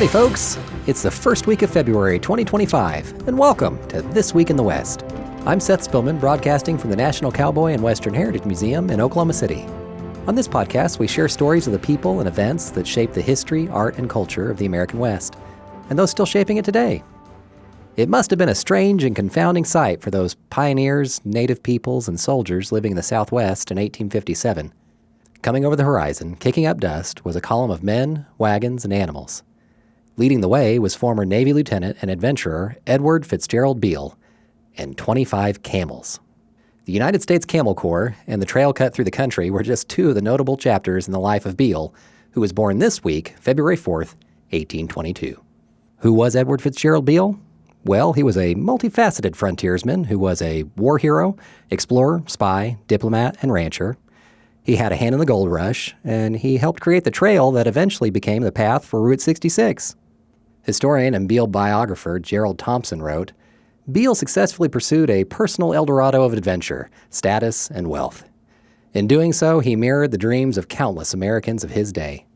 Howdy, folks. It's the first week of February 2025, and welcome to This Week in the West. I'm Seth Spillman, broadcasting from the National Cowboy and Western Heritage Museum in Oklahoma City. On this podcast, we share stories of the people and events that shape the history, art, and culture of the American West, and those still shaping it today. It must have been a strange and confounding sight for those pioneers, native peoples, and soldiers living in the Southwest in 1857. Coming over the horizon, kicking up dust, was a column of men, wagons, and animals. Leading the way was former Navy lieutenant and adventurer Edward Fitzgerald Beale and 25 camels. The United States Camel Corps and the trail cut through the country were just two of the notable chapters in the life of Beale, who was born this week, February 4th, 1822. Who was Edward Fitzgerald Beale? Well, he was a multifaceted frontiersman who was a war hero, explorer, spy, diplomat, and rancher. He had a hand in the gold rush, and he helped create the trail that eventually became the path for Route 66. Historian and Beale biographer Gerald Thompson wrote, "Beale successfully pursued a personal El Dorado of adventure, status, and wealth. In doing so, he mirrored the dreams of countless Americans of his day."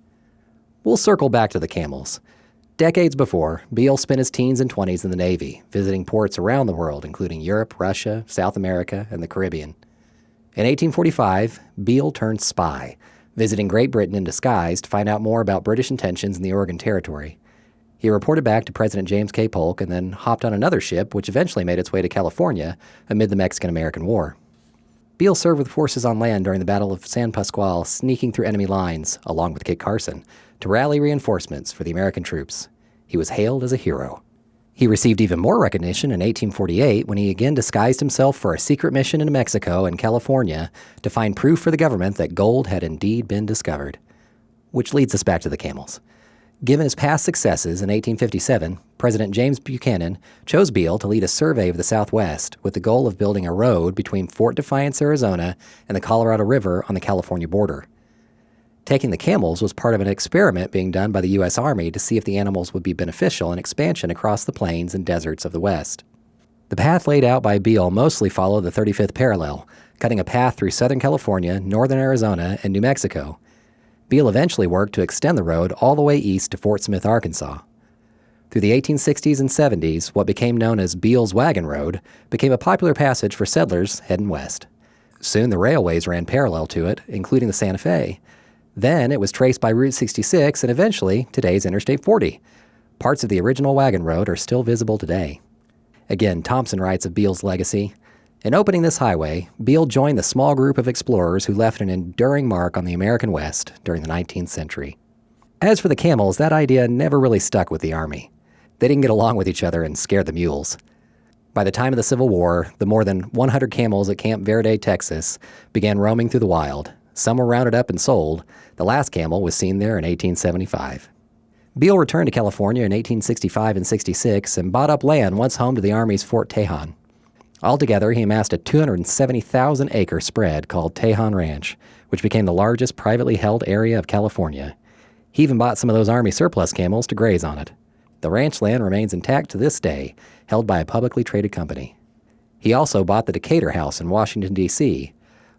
We'll circle back to the camels. Decades before, Beale spent his teens and 20s in the Navy, visiting ports around the world, including Europe, Russia, South America, and the Caribbean. In 1845, Beale turned spy, visiting Great Britain in disguise to find out more about British intentions in the Oregon Territory. He reported back to President James K. Polk and then hopped on another ship, which eventually made its way to California amid the Mexican-American War. Beale served with forces on land during the Battle of San Pasqual, sneaking through enemy lines, along with Kit Carson, to rally reinforcements for the American troops. He was hailed as a hero. He received even more recognition in 1848 when he again disguised himself for a secret mission in Mexico and California to find proof for the government that gold had indeed been discovered. Which leads us back to the camels. Given his past successes in 1857, President James Buchanan chose Beale to lead a survey of the Southwest with the goal of building a road between Fort Defiance, Arizona, and the Colorado River on the California border. Taking the camels was part of an experiment being done by the U.S. Army to see if the animals would be beneficial in expansion across the plains and deserts of the West. The path laid out by Beale mostly followed the 35th parallel, cutting a path through Southern California, northern Arizona, and New Mexico. Beale eventually worked to extend the road all the way east to Fort Smith, Arkansas. Through the 1860s and 70s, what became known as Beale's Wagon Road became a popular passage for settlers heading west. Soon the railways ran parallel to it, including the Santa Fe. Then it was traced by Route 66 and eventually today's Interstate 40. Parts of the original Wagon Road are still visible today. Again, Thompson writes of Beale's legacy. In opening this highway, Beale joined the small group of explorers who left an enduring mark on the American West during the 19th century. As for the camels, that idea never really stuck with the Army. They didn't get along with each other and scared the mules. By the time of the Civil War, the more than 100 camels at Camp Verde, Texas, began roaming through the wild. Some were rounded up and sold. The last camel was seen there in 1875. Beale returned to California in 1865 and 66 and bought up land once home to the Army's Fort Tejon. Altogether, he amassed a 270,000-acre spread called Tejon Ranch, which became the largest privately held area of California. He even bought some of those Army surplus camels to graze on it. The ranch land remains intact to this day, held by a publicly traded company. He also bought the Decatur House in Washington, D.C.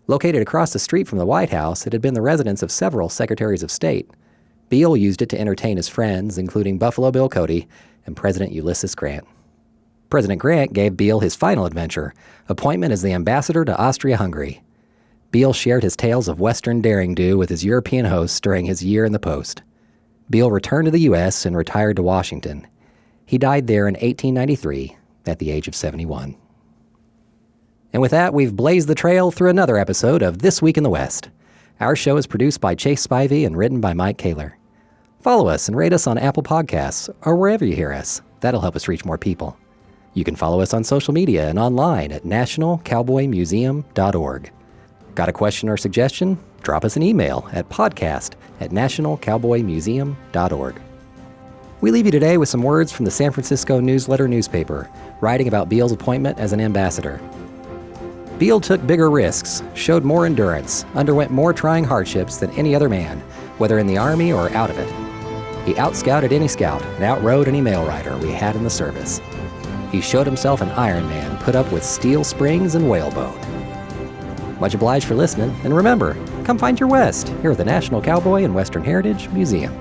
Located across the street from the White House, it had been the residence of several Secretaries of State. Beale used it to entertain his friends, including Buffalo Bill Cody and President Ulysses Grant. President Grant gave Beale his final adventure, appointment as the ambassador to Austria-Hungary. Beale shared his tales of Western daring-do with his European hosts during his year in the post. Beale returned to the U.S. and retired to Washington. He died there in 1893 at the age of 71. And with that, we've blazed the trail through another episode of This Week in the West. Our show is produced by Chase Spivey and written by Mike Kaler. Follow us and rate us on Apple Podcasts or wherever you hear us. That'll help us reach more people. You can follow us on social media and online at nationalcowboymuseum.org. Got a question or suggestion? Drop us an email at podcast@nationalcowboymuseum.org. We leave you today with some words from the San Francisco Newsletter newspaper, writing about Beale's appointment as an ambassador. Beale took bigger risks, showed more endurance, underwent more trying hardships than any other man, whether in the Army or out of it. He outscouted any scout and outrode any mail rider we had in the service. He showed himself an Iron Man, put up with steel springs and whalebone. Much obliged for listening, and remember, come find your West here at the National Cowboy and Western Heritage Museum.